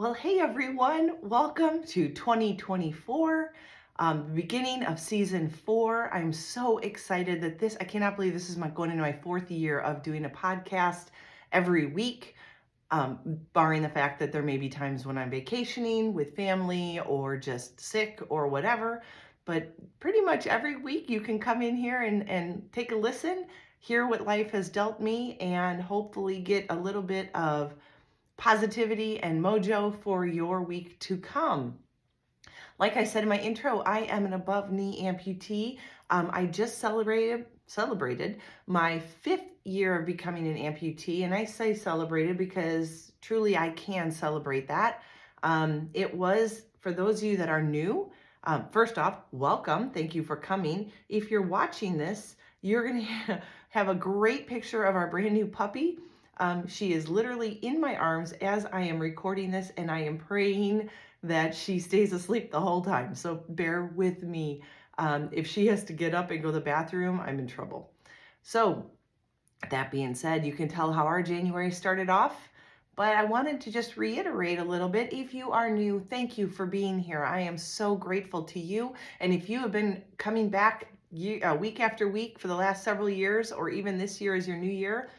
Well, hey everyone, welcome to 2024, the beginning of season 4. I'm so excited that I cannot believe this is going into my 4th year of doing a podcast every week, barring the fact that there may be times when I'm vacationing with family or just sick or whatever. But pretty much every week you can come in here and take a listen, hear what life has dealt me, and hopefully get a little bit of positivity and mojo for your week to come. Like I said in my intro, I am an above knee amputee. I just celebrated my 5th year of becoming an amputee, and I say celebrated because truly I can celebrate that. It was, for those of you that are new, first off, welcome. Thank you for coming. If you're watching this, you're going to have a great picture of our brand new puppy. She is literally in my arms as I am recording this, and I am praying that she stays asleep the whole time. So bear with me. If she has to get up and go to the bathroom, I'm in trouble. So that being said, you can tell how our January started off. But I wanted to just reiterate a little bit. If you are new, thank you for being here. I am so grateful to you. And if you have been coming back week after week for the last several years, or even this year is your new year,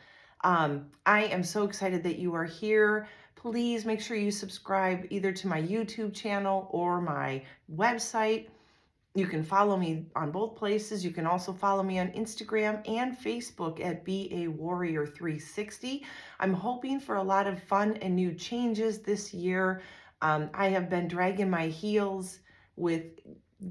I am so excited that you are here. Please make sure you subscribe either to my YouTube channel or my website. You can follow me on both places. You can also follow me on Instagram and Facebook at BeAWarrior360. I'm hoping for a lot of fun and new changes this year. I have been dragging my heels with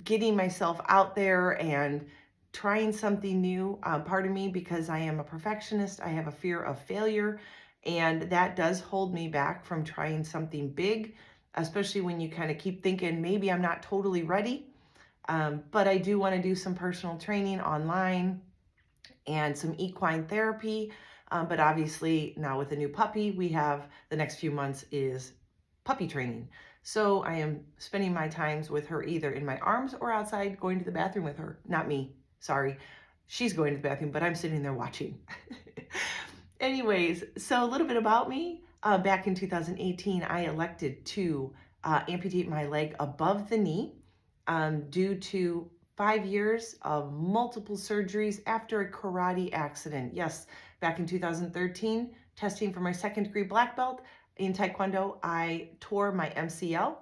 getting myself out there and trying something new. Part of me, because I am a perfectionist, I have a fear of failure, and that does hold me back from trying something big, especially when you kind of keep thinking maybe I'm not totally ready. But I do want to do some personal training online and some equine therapy. But obviously now with a new puppy, we have the next few months is puppy training. So I am spending my times with her either in my arms or outside going to the bathroom with her. Not me, sorry. She's going to the bathroom, but I'm sitting there watching. Anyways, so a little bit about me. Back in 2018, I elected to amputate my leg above the knee due to 5 years of multiple surgeries after a karate accident. Yes, back in 2013, testing for my 2nd-degree black belt in Taekwondo, I tore my MCL.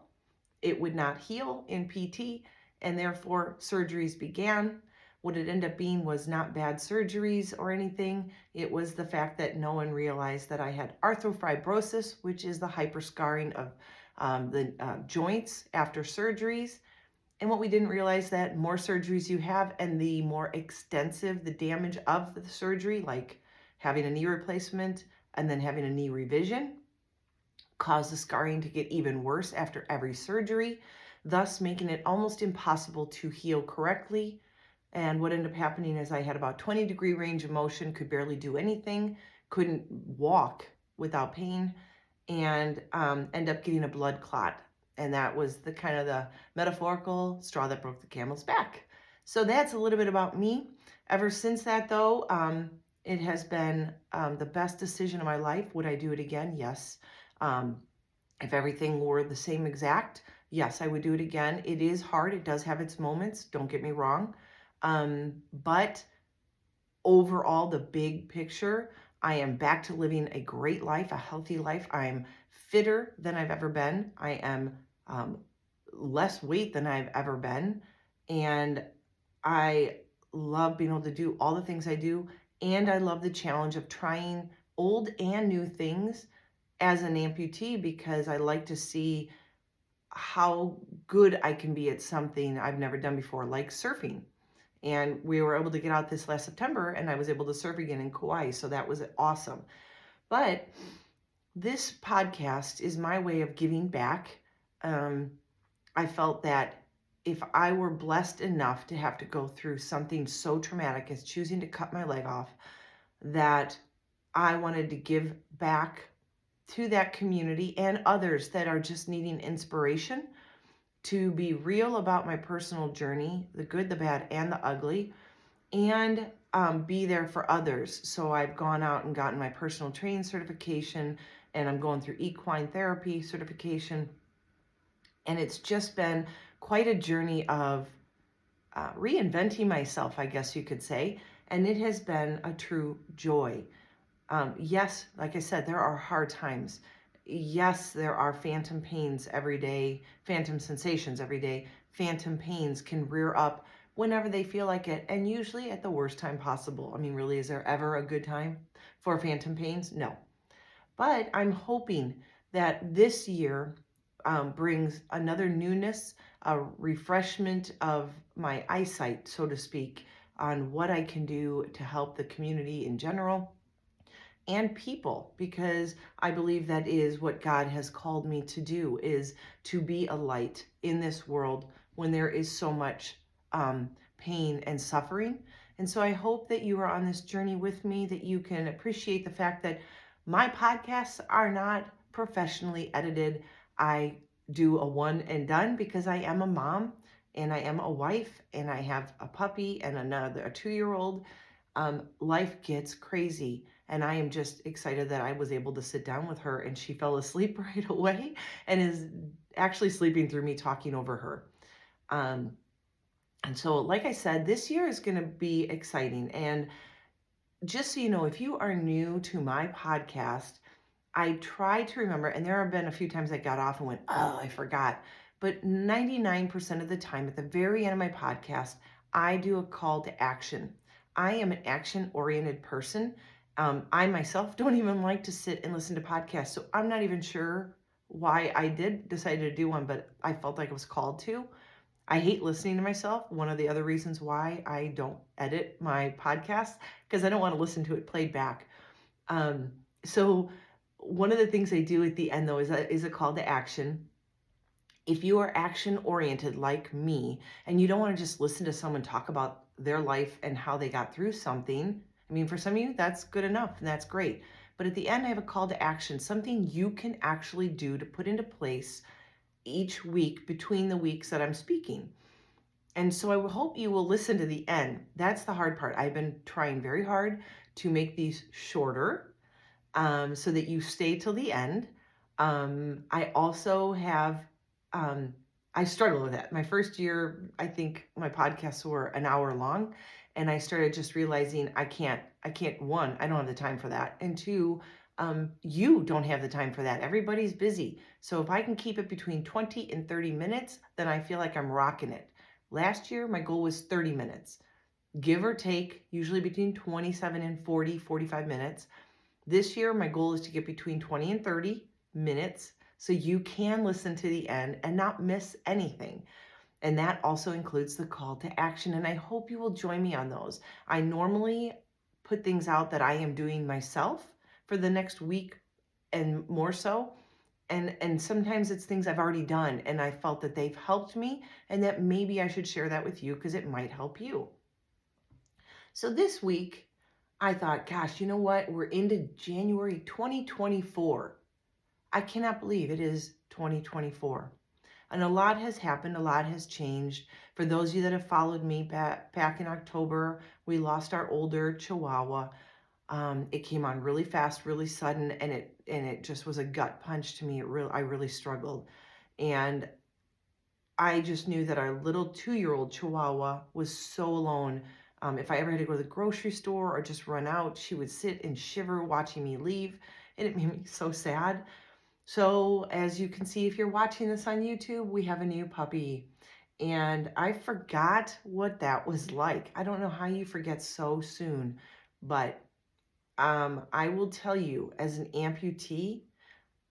It would not heal in PT, and therefore surgeries began. What it ended up being was not bad surgeries or anything. It was the fact that no one realized that I had arthrofibrosis, which is the hyperscarring of the joints after surgeries. And what we didn't realize, that more surgeries you have and the more extensive the damage of the surgery, like having a knee replacement and then having a knee revision, cause the scarring to get even worse after every surgery, thus making it almost impossible to heal correctly. And what ended up happening is I had about 20-degree range of motion, could barely do anything, couldn't walk without pain, and end up getting a blood clot. And that was the kind of the metaphorical straw that broke the camel's back. So that's a little bit about me. Ever since that, though, it has been the best decision of my life. Would I do it again? Yes. If everything were the same exact, yes, I would do it again. It is hard. It does have its moments. Don't get me wrong. But overall, the big picture, I am back to living a great life, a healthy life. I'm fitter than I've ever been. I am less weight than I've ever been. And I love being able to do all the things I do. And I love the challenge of trying old and new things as an amputee, because I like to see how good I can be at something I've never done before, like surfing. And we were able to get out this last September, and I was able to surf again in Kauai. So that was awesome. But this podcast is my way of giving back. I felt that if I were blessed enough to have to go through something so traumatic as choosing to cut my leg off, that I wanted to give back to that community and others that are just needing inspiration, to be real about my personal journey, the good, the bad, and the ugly, and be there for others. So I've gone out and gotten my personal training certification and I'm going through equine therapy certification. And it's just been quite a journey of reinventing myself, I guess you could say. And it has been a true joy. Yes, like I said, there are hard times. Yes, there are phantom pains every day, phantom sensations every day. Phantom pains can rear up whenever they feel like it, and usually at the worst time possible. I mean, really, is there ever a good time for phantom pains? No. But I'm hoping that this year brings another newness, a refreshment of my eyesight, so to speak, on what I can do to help the community in general and people, because I believe that is what God has called me to do, is to be a light in this world when there is so much pain and suffering. And so I hope that you are on this journey with me, that you can appreciate the fact that my podcasts are not professionally edited. I do a one and done because I am a mom and I am a wife and I have a puppy and a 2-year-old. Life gets crazy. And I am just excited that I was able to sit down with her and she fell asleep right away and is actually sleeping through me talking over her. Um, and so, like I said, this year is going to be exciting. And just so you know, if you are new to my podcast, I try to remember, and there have been a few times I got off and went, oh, I forgot. But 99% of the time, at the very end of my podcast, I do a call to action. I am an action-oriented person. I myself don't even like to sit and listen to podcasts, so I'm not even sure why I did decide to do one, but I felt like I was called to. I hate listening to myself. One of the other reasons why I don't edit my podcast, because I don't want to listen to it played back. So one of the things I do at the end, though, is a call to action. If you are action oriented like me and you don't want to just listen to someone talk about their life and how they got through something, I mean, for some of you, that's good enough and that's great. But at the end, I have a call to action, something you can actually do to put into place each week between the weeks that I'm speaking. And so I hope you will listen to the end. That's the hard part. I've been trying very hard to make these shorter so that you stay till the end. I also have, I struggle with that. My first year, I think my podcasts were an hour long, and I started just realizing I can't, one, I don't have the time for that. And two, you don't have the time for that. Everybody's busy. So if I can keep it between 20 and 30 minutes, then I feel like I'm rocking it. Last year, my goal was 30 minutes, give or take, usually between 27 and 45 minutes. This year, my goal is to get between 20 and 30 minutes so you can listen to the end and not miss anything. And that also includes the call to action. And I hope you will join me on those. I normally put things out that I am doing myself for the next week and more so. And sometimes it's things I've already done and I felt that they've helped me and that maybe I should share that with you because it might help you. So this week, I thought, gosh, you know what? We're into January 2024. I cannot believe it is 2024. And a lot has happened, a lot has changed. For those of you that have followed me back in October, we lost our older Chihuahua. It came on really fast, really sudden, and it just was a gut punch to me. I really struggled. And I just knew that our little 2-year-old Chihuahua was so alone. If I ever had to go to the grocery store or just run out, she would sit and shiver watching me leave, and it made me so sad. So as you can see, if you're watching this on YouTube, we have a new puppy, and I forgot what that was like. I don't know how you forget so soon, but I will tell you, as an amputee,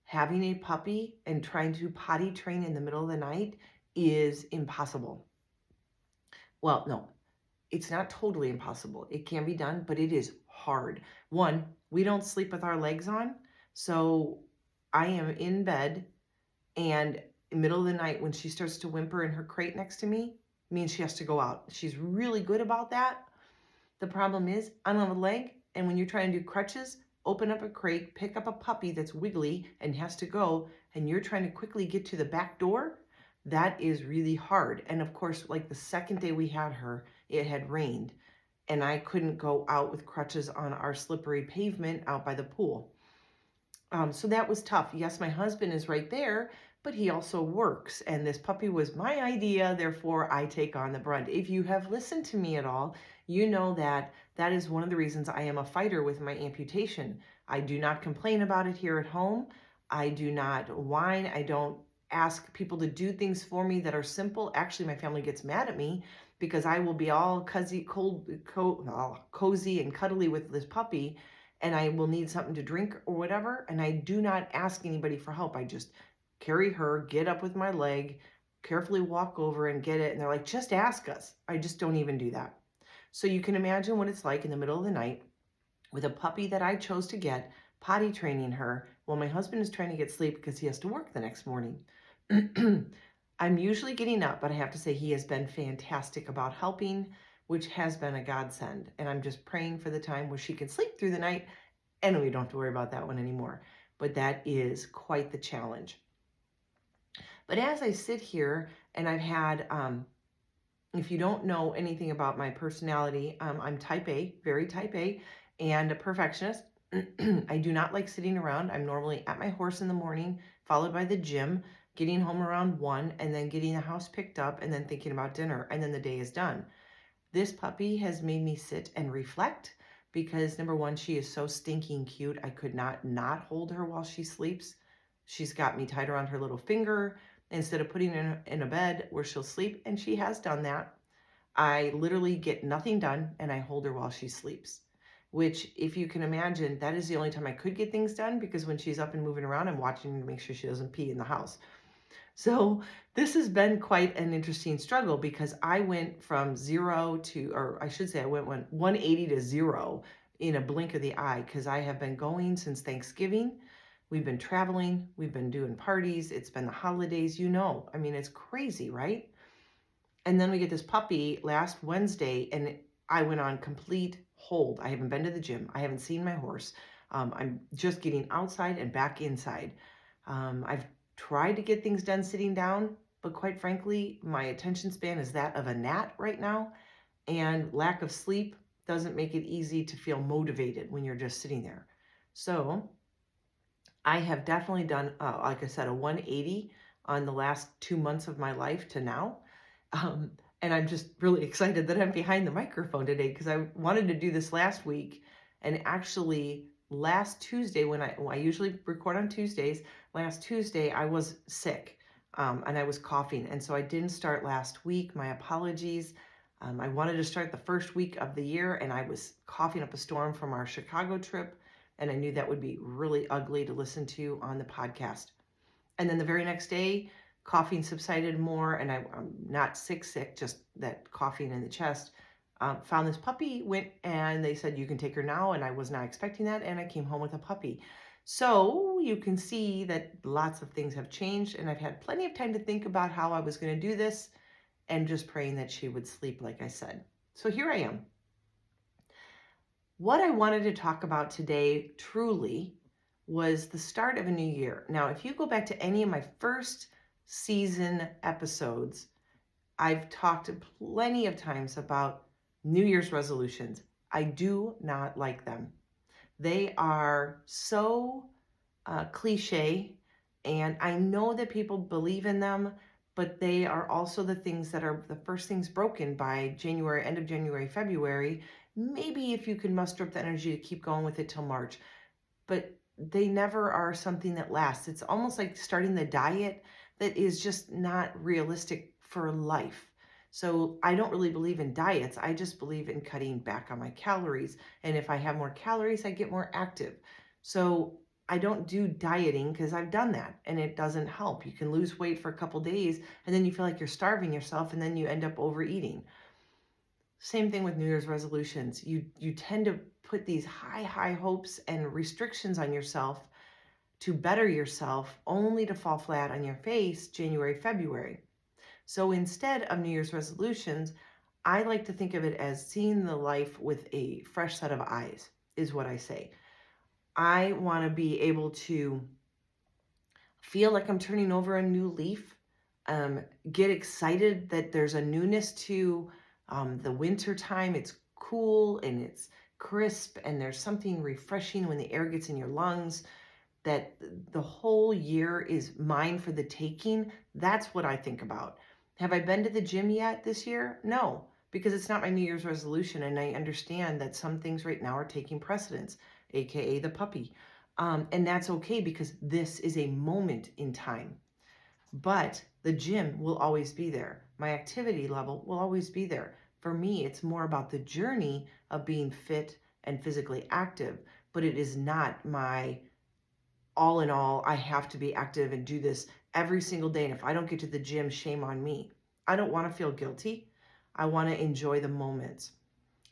having a puppy and trying to potty train in the middle of the night is impossible. Well, no, it's not totally impossible. It can be done, but it is hard. One, we don't sleep with our legs on. So I am in bed, and in the middle of the night when she starts to whimper in her crate next to me, means she has to go out. She's really good about that. The problem is, I don't have a leg, and when you're trying to do crutches, open up a crate, pick up a puppy that's wiggly and has to go, and you're trying to quickly get to the back door, that is really hard. And of course, like the second day we had her, it had rained, and I couldn't go out with crutches on our slippery pavement out by the pool. So that was tough. Yes, my husband is right there, but he also works. And this puppy was my idea, therefore I take on the brunt. If you have listened to me at all, you know that that is one of the reasons I am a fighter with my amputation. I do not complain about it here at home. I do not whine. I don't ask people to do things for me that are simple. Actually, my family gets mad at me because I will be all cozy and cuddly with this puppy, and I will need something to drink or whatever, and I do not ask anybody for help. I just carry her, get up with my leg, carefully walk over and get it. And they're like, just ask us. I just don't even do that. So you can imagine what it's like in the middle of the night with a puppy that I chose to get, potty training her while my husband is trying to get sleep because he has to work the next morning. I'm usually getting up, but I have to say he has been fantastic about helping, which has been a godsend. And I'm just praying for the time where she can sleep through the night and we don't have to worry about that one anymore. But that is quite the challenge. But as I sit here and I've had, if you don't know anything about my personality, I'm type A, very type A, and a perfectionist. I do not like sitting around. I'm normally at my horse in the morning, followed by the gym, getting home around 1, and then getting the house picked up, and then thinking about dinner, and then the day is done. This puppy has made me sit and reflect because number one, she is so stinking cute. I could not hold her while she sleeps. She's got me tied around her little finger instead of putting her in a bed where she'll sleep, and she has done that. I literally get nothing done and I hold her while she sleeps, which, if you can imagine, that is the only time I could get things done because when she's up and moving around, I'm watching to make sure she doesn't pee in the house. So this has been quite an interesting struggle because I went from 0 to, or I should say, I went 180 to 0 in a blink of the eye because I have been going since Thanksgiving. We've been traveling, we've been doing parties, it's been the holidays, I mean, it's crazy, right? And then we get this puppy last Wednesday, and I went on complete hold. I haven't been to the gym. I haven't seen my horse. I'm just getting outside and back inside. I've tried to get things done sitting down, but quite frankly, my attention span is that of a gnat right now, and lack of sleep doesn't make it easy to feel motivated when you're just sitting there. So I have definitely done, like I said, a 180 on the last 2 months of my life to now. Um, and I'm just really excited that I'm behind the microphone today because I wanted to do this last week. And actually, last Tuesday, when I usually record on Tuesdays, last Tuesday I was sick, and I was coughing. And so I didn't start last week. My apologies. I wanted to start the first week of the year, and I was coughing up a storm from our Chicago trip. And I knew that would be really ugly to listen to on the podcast. And then the very next day, coughing subsided more, and I'm not sick, just that coughing in the chest. Found this puppy, went, and they said, you can take her now, and I was not expecting that, and I came home with a puppy. So you can see that lots of things have changed, and I've had plenty of time to think about how I was going to do this, and just praying that she would sleep, like I said. So here I am. What I wanted to talk about today truly was the start of a new year. Now, if you go back to any of my first season episodes, I've talked plenty of times about New Year's resolutions. I do not like them. They are so cliche, and I know that people believe in them, but they are also the things that are the first things broken by January, end of January, February. Maybe if you can muster up the energy to keep going with it till March, but they never are something that lasts. It's almost like starting the diet that is just not realistic for life. So I don't really believe in diets. I just believe in cutting back on my calories. And if I have more calories, I get more active. So I don't do dieting because I've done that and it doesn't help. You can lose weight for a couple days and then you feel like you're starving yourself and then you end up overeating. Same thing with New Year's resolutions. You tend to put these high hopes and restrictions on yourself to better yourself only to fall flat on your face January, February. So instead of New Year's resolutions, I like to think of it as seeing the life with a fresh set of eyes, is what I say. I want to be able to feel like I'm turning over a new leaf, get excited that there's a newness to the winter time. It's cool and it's crisp and there's something refreshing when the air gets in your lungs. that the whole year is mine for the taking, that's what I think about. Have I been to the gym yet this year? No, because it's not my New Year's resolution. And I understand that some things right now are taking precedence, AKA the puppy. And that's okay because this is a moment in time. But the gym will always be there. My activity level will always be there. For me, it's more about the journey of being fit and physically active, but it is not my all in all. I have to be active and do this every single day. And if I don't get to the gym, shame on me. I don't want to feel guilty. I want to enjoy the moments.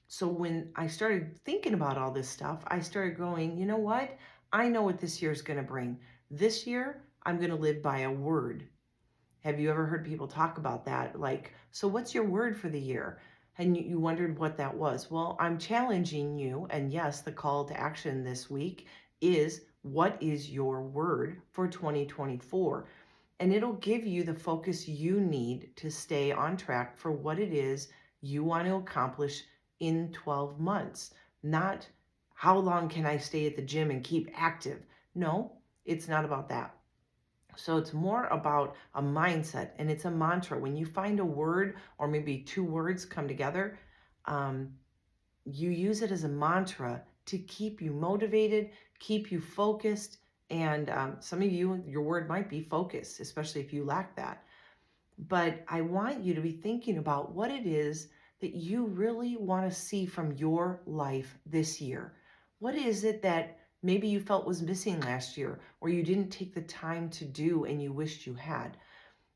So when I started thinking about all this stuff, I started going, you know what? I know what this year is going to bring. This year, I'm going to live by a word. Have you ever heard people talk about that? Like, so what's your word for the year? And you wondered what that was. Well, I'm challenging you. And yes, the call to action this week is, what is your word for 2024? And it'll give you the focus you need to stay on track for what it is you want to accomplish in 12 months. Not how long can I stay at the gym and keep active? No, it's not about that. So it's more about a mindset, and it's a mantra. When you find a word or maybe two words come together, um, you use it as a mantra to keep you motivated, keep you focused. And some of you, your word might be focus, especially if you lack that. But I want you to be thinking about what it is that you really want to see from your life this year. What is it that maybe you felt was missing last year, or you didn't take the time to do and you wished you had?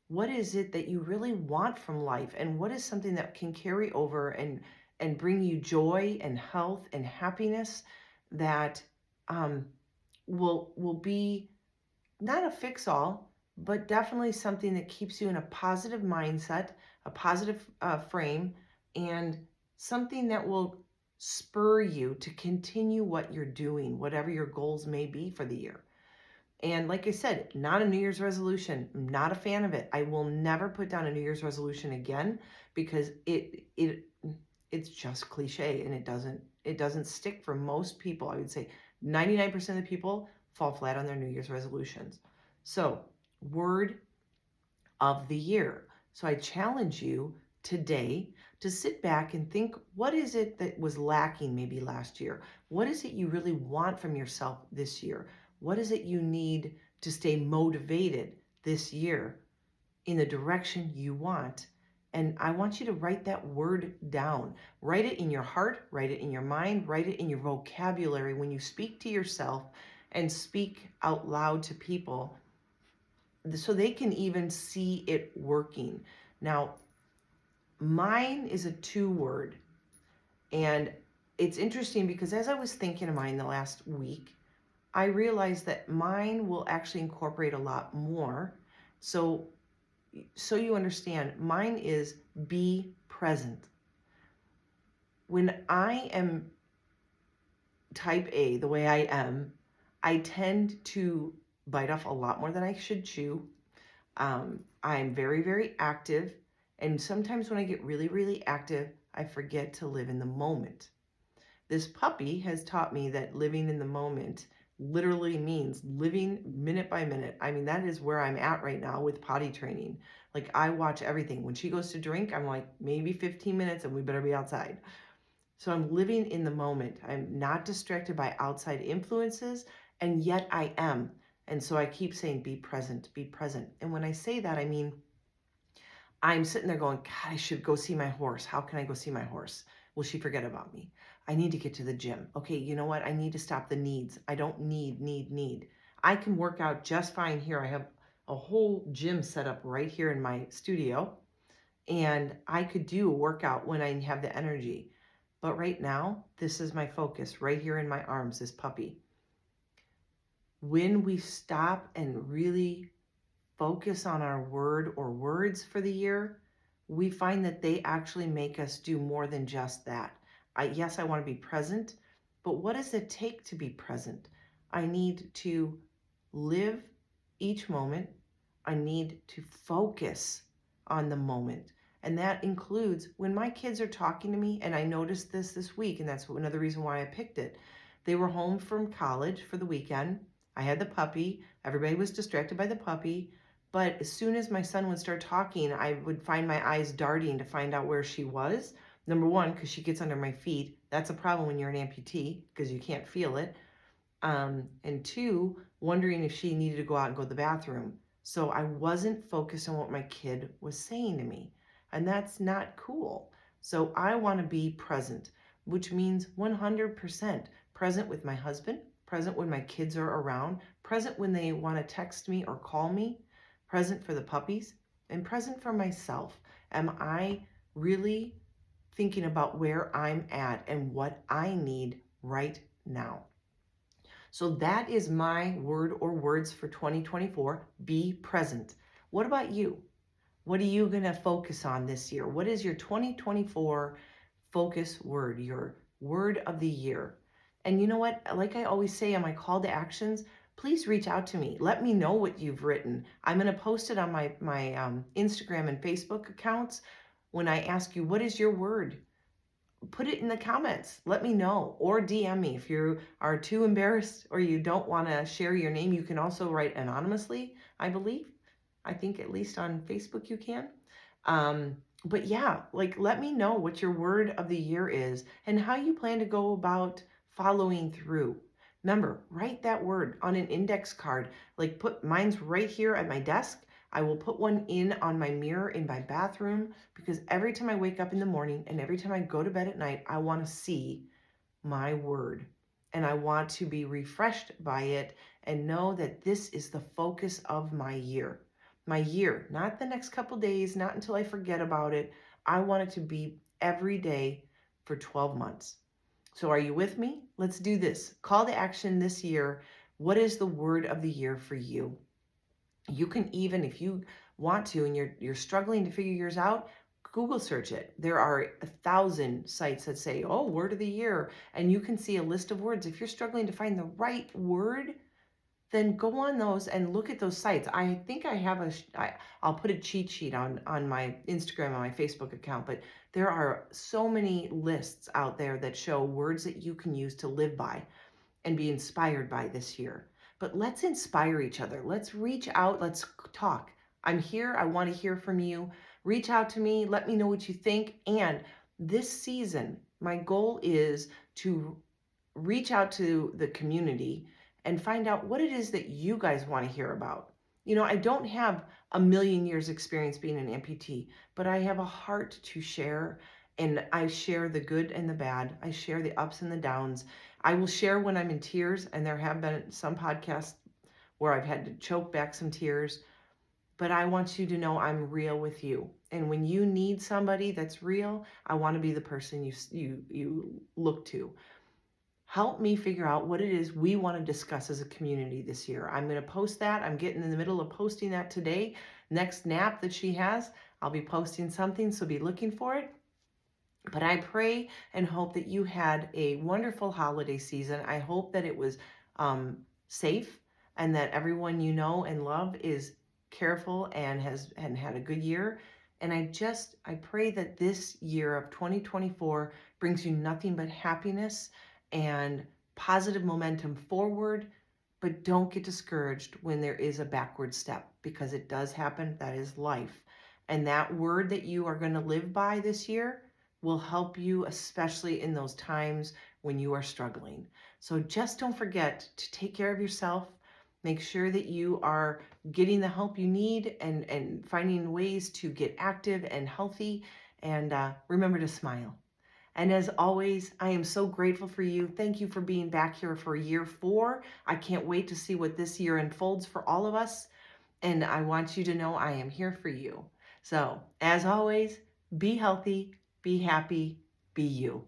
What is it that you really want from life? And what is something that can carry over and bring you joy and health and happiness that um, will be not a fix all, but definitely something that keeps you in a positive mindset, a positive frame, and something that will spur you to continue what you're doing, whatever your goals may be for the year. And like I said, not a New Year's resolution. I'm not a fan of it. I will never put down a New Year's resolution again because it's just cliche and it doesn't stick for most people. I would say 99% of the people fall flat on their New Year's resolutions. So, word of the year. So I challenge you today to sit back and think, what is it that was lacking maybe last year? What is it you really want from yourself this year? What is it you need to stay motivated this year in the direction you want? And I want you to write that word down. Write it in your heart, write it in your mind, write it in your vocabulary when you speak to yourself and speak out loud to people so they can even see it working. Now, mine is a 2-word. And it's interesting because as I was thinking of mine the last week, I realized that mine will actually incorporate a lot more. So you understand, mine is be present. When I am type A, the way I am, I tend to bite off a lot more than I should chew. I'm very, very active. And sometimes when I get really, really active, I forget to live in the moment. This puppy has taught me that living in the moment literally means living minute by minute. I mean, that is where I'm at right now with potty training. Like, I watch everything. When she goes to drink, I'm like, maybe 15 minutes and we better be outside. So I'm living in the moment. I'm not distracted by outside influences, and yet I am. And so I keep saying, be present, be present. And when I say that, I mean, I'm sitting there going, God, I should go see my horse. How can I go see my horse? Will she forget about me? I need to get to the gym. Okay, you know what? I need to stop the needs. I don't need. I can work out just fine here. I have a whole gym set up right here in my studio, and I could do a workout when I have the energy. But right now, this is my focus right here in my arms, this puppy. When we stop and really focus on our word or words for the year, we find that they actually make us do more than just that. Yes, I want to be present, but what does it take to be present? I need to live each moment. I need to focus on the moment. And that includes when my kids are talking to me, and I noticed this week, and that's another reason why I picked it. They were home from college for the weekend, I had the puppy. Everybody was distracted by the puppy. But as soon as my son would start talking, I would find my eyes darting to find out where she was. Number one, because she gets under my feet. That's a problem when you're an amputee because you can't feel it. And two, wondering if she needed to go out and go to the bathroom. So I wasn't focused on what my kid was saying to me. And that's not cool. So I want to be present, which means 100% present with my husband, present when my kids are around, present when they want to text me or call me, present for the puppies, and present for myself. Am I really thinking about where I'm at and what I need right now? So that is my word or words for 2024. Be present. What about you? What are you going to focus on this year? What is your 2024 focus word, your word of the year? And you know what? Like I always say on my call to actions, please reach out to me. Let me know what you've written. I'm going to post it on my Instagram and Facebook accounts when I ask you, what is your word? Put it in the comments. Let me know, or DM me if you are too embarrassed or you don't want to share your name. You can also write anonymously, I believe. I think at least on Facebook you can. But yeah, like let me know what your word of the year is and how you plan to go about following through. Remember, write that word on an index card. Like put mine's right here at my desk. I will put one in on my mirror in my bathroom because every time I wake up in the morning and every time I go to bed at night, I want to see my word and I want to be refreshed by it and know that this is the focus of my year. My year, not the next couple days, not until I forget about it. I want it to be every day for 12 months. So are you with me? Let's do this. Call to action this year. What is the word of the year for you? You can even, if you want to, and you're struggling to figure yours out, Google search it. There are 1,000 sites that say, "Oh, word of the year," and you can see a list of words. If you're struggling to find the right word, then go on those and look at those sites. I think I have I'll put a cheat sheet on my Instagram and my Facebook account, but there are so many lists out there that show words that you can use to live by and be inspired by this year. But let's inspire each other. Let's reach out. Let's talk. I'm here. I want to hear from you. Reach out to me. Let me know what you think. And this season, my goal is to reach out to the community and find out what it is that you guys want to hear about. You know, I don't have a million years experience being an amputee, but I have a heart to share, and I share the good and the bad. I share the ups and the downs. I will share when I'm in tears, and there have been some podcasts where I've had to choke back some tears, but I want you to know I'm real with you. And when you need somebody that's real, I want to be the person you look to. Help me figure out what it is we want to discuss as a community this year. I'm going to post that. I'm getting in the middle of posting that today. Next nap that she has, I'll be posting something, so be looking for it. But I pray and hope that you had a wonderful holiday season. I hope that it was safe and that everyone you know and love is careful and has had a good year. And I pray that this year of 2024 brings you nothing but happiness and positive momentum forward. But don't get discouraged when there is a backward step, because it does happen. That is life. And that word that you are going to live by this year will help you, especially in those times when you are struggling. So just don't forget to take care of yourself. Make sure that you are getting the help you need and finding ways to get active and healthy. And remember to smile. And as always, I am so grateful for you. Thank you for being back here for year 4. I can't wait to see what this year unfolds for all of us. And I want you to know I am here for you. So as always, be healthy, be happy, be you.